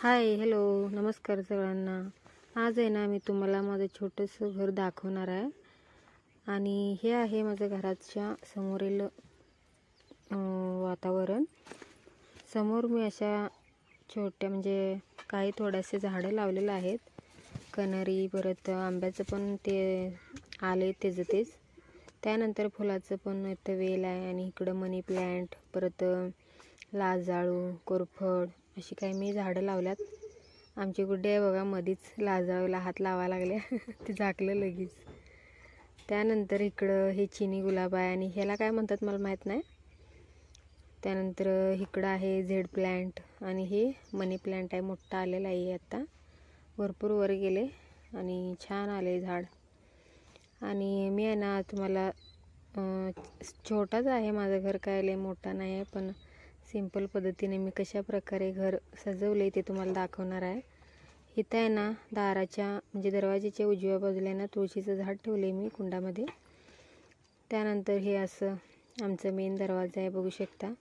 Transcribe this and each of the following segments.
Hi hello नमस्कार सगळ्यांना। आज आहे ना मी तुम्हाला माझं छोटंसं घर दाखवणार आहे आणि हे आहे माझ्या घराच्या समोरील वातावरण। समोर मी अशा छोट्या म्हणजे काही थोडेसे झाडं लावलेले आहेत। कनरी परत आंब्याचं पण ते आले तेच त्यानंतर फुलाचं पण इथं वेल आहे आणि इकडं मनी प्लांट परत लाजाळू कोरफड अशी काही मी झाडं लावल्यात। आमची गुड्डी आहे बघा मधीच लाजाळूला हात लावा लागल्या ते झाकलं लगेच। त्यानंतर इकडं हे चिनी गुलाब आहे आणि ह्याला काय म्हणतात मला माहित नाही। त्यानंतर इकडं आहे झेड प्लांट आणि हे मनी प्लांट आहे, मोठा आलेला आहे आता, भरपूर वर गेले आणि छान आले झाड। आणि मी आहे ना तुम्हाला छोटाच आहे माझं घर, काय लय मोठा नाही आहे, पण सिंपल पद्धतीने मी कशा प्रकारे घर सजवले ते तुम्हाला दाखवणार आहे। इथं आहे ना दाराच्या म्हणजे दरवाजाच्या उजव्या बाजूला ना तुळशीचं झाड ठेवले मी कुंडामध्ये। त्यानंतर हे असं आमचं मेन दरवाजा आहे, बघू शकता।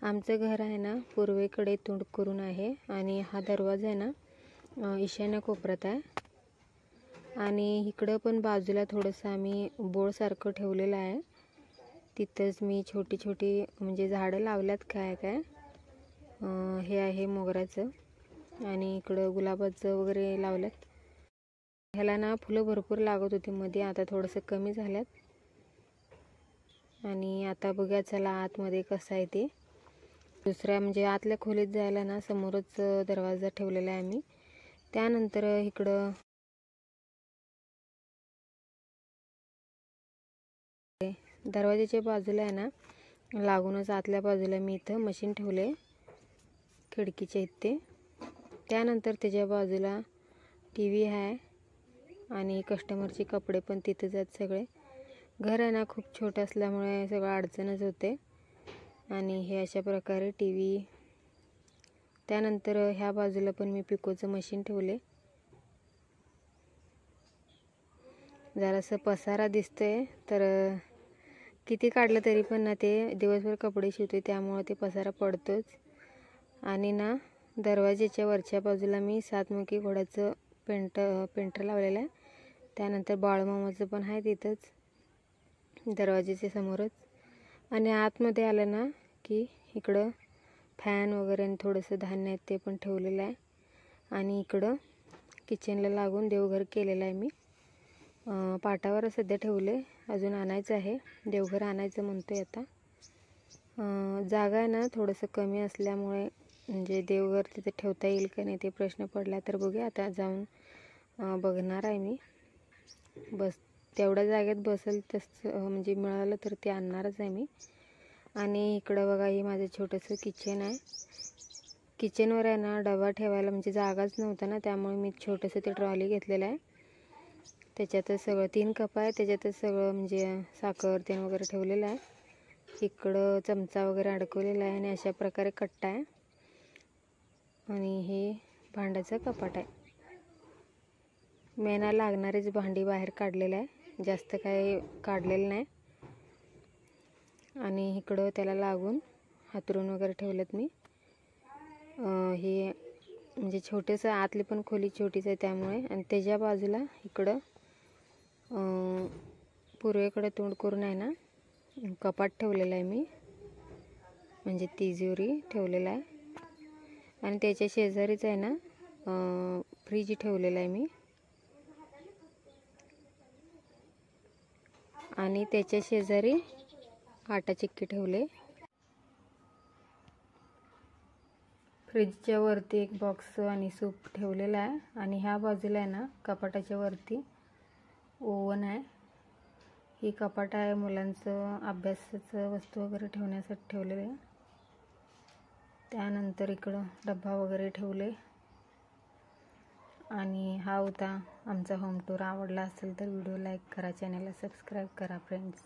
आमचं घर आहे ना पूर्वेकडे तोंड करून आहे आणि हा दरवाजा आहे ना ईशान्य कोपऱ्यात आहे। आणि इकडं पण बाजूला थोडंसं आम्ही बोळसारखं ठेवलेलं आहे, तिथंच मी छोटी छोटी म्हणजे झाडं लावल्यात काय हे आहे मोगऱ्याचं आणि इकडं गुलाबाचं वगैरे लावल्यात। ह्याला ना फुलं भरपूर लागत होती मध्ये, आता थोडंसं कमी झाल्यात। आणि आता बघूया चला आतमध्ये कसं आहे ते। दुसऱ्या म्हणजे आतल्या खोलीत जायला ना समोरच दरवाजा ठेवलेला आहे आम्ही। त्यानंतर इकडं दरवाजाच्या बाजूला आहे ना लागूनच आतल्या बाजूला मी इथं मशीन ठेवले खिडकीच्या इथे। त्यानंतर त्याच्या बाजूला टीव्ही आहे आणि कस्टमरचे कपडे पण तिथेच आहेत सगळे। घर आहे ना खूप छोटं असल्यामुळे सगळं अडचणच होते। आणि हे अशा प्रकारे टीव्ही। त्यानंतर ह्या बाजूला पण मी पिकोचं मशीन ठेवले। जरासं पसारा दिसतोय तर किती काढलं तरी पण ना ते दिवसभर कपडे शिवते त्यामुळे ते पसारा पडतोच। आणि ना दरवाजाच्या वरच्या बाजूला मी सातमुखी घोड्याचं पेंटर लावलेलं आहे। त्यानंतर बाळूमामाचं पण आहे तिथंच दरवाजाच्या समोरच। आणि आतमध्ये आलं ना की इकडं फॅन वगैरे आणि थोडंसं धान्य आहे ते पण ठेवलेलं आहे। आणि इकडं किचनला लागून देवघर केलेलं आहे मी, पाटावर सध्या ठेवले, अजून आणायचं आहे, देवघर आणायचं म्हणतोय आता। जागा आहे ना थोडंसं कमी असल्यामुळे म्हणजे देवघर तिथे ठेवता येईल का नाही ते प्रश्न पडला, तर बघूया आता जाऊन बघणार आहे मी। बस तेवढ्या जागेत बसेल तसं म्हणजे मिळालं तर ते आणणारच आहे मी। आणि इकडं बघा हे माझं छोटंसं किचन आहे। किचनवर आहे ना डबा ठेवायला म्हणजे जागाच नव्हता ना, त्यामुळे मी छोटंसं ते ट्रॉली घेतलेलं आहे, त्याच्यातच सगळं 3 कप आहे, त्याच्यातच सगळं म्हणजे साखर तेल वगैरे ठेवलेलं आहे। इकडं चमचा वगैरे अडकवलेला आहे आणि अशा प्रकारे कट्टा आहे। आणि हे भांड्याचं कपाट आहे। मेना लागणारीच भांडी बाहेर काढलेलं आहे, जास्त काही काढलेलं नाही। आणि इकडं त्याला लागून हातरून वगैरे ठेवलेत मी। हे म्हणजे छोटंसं आतली पण खोली छोटीच आहे त्यामुळे। आणि त्याच्या बाजूला इकडं पूर्वेकडे तोंड करून आहे ना कपाट ठेवलेलं आहे मी, म्हणजे तिजोरी ठेवलेला आहे। आणि त्याच्या शेजारीच आहे ना फ्रीज ठेवलेला आहे मी। आणि त्याच्या शेजारी आटा चिक्की ठेवले। फ्रीजच्या वरती एक बॉक्स आणि सूप ठेवलेला आहे। आणि ह्या बाजूला आहे ना कपाटाच्या वरती ओव्हन आहे। ही कपाट आहे मुलांचं अभ्यासाचं वस्तू वगैरे ठेवण्यासाठी ठेवलेलं आहे। त्यानंतर इकडं डब्बा वगैरे ठेवले। आणि हा होता आमचा होम टूर। आवडला असेल तर व्हिडिओ लाईक करा, चॅनलला सबस्क्राईब करा फ्रेंड्स।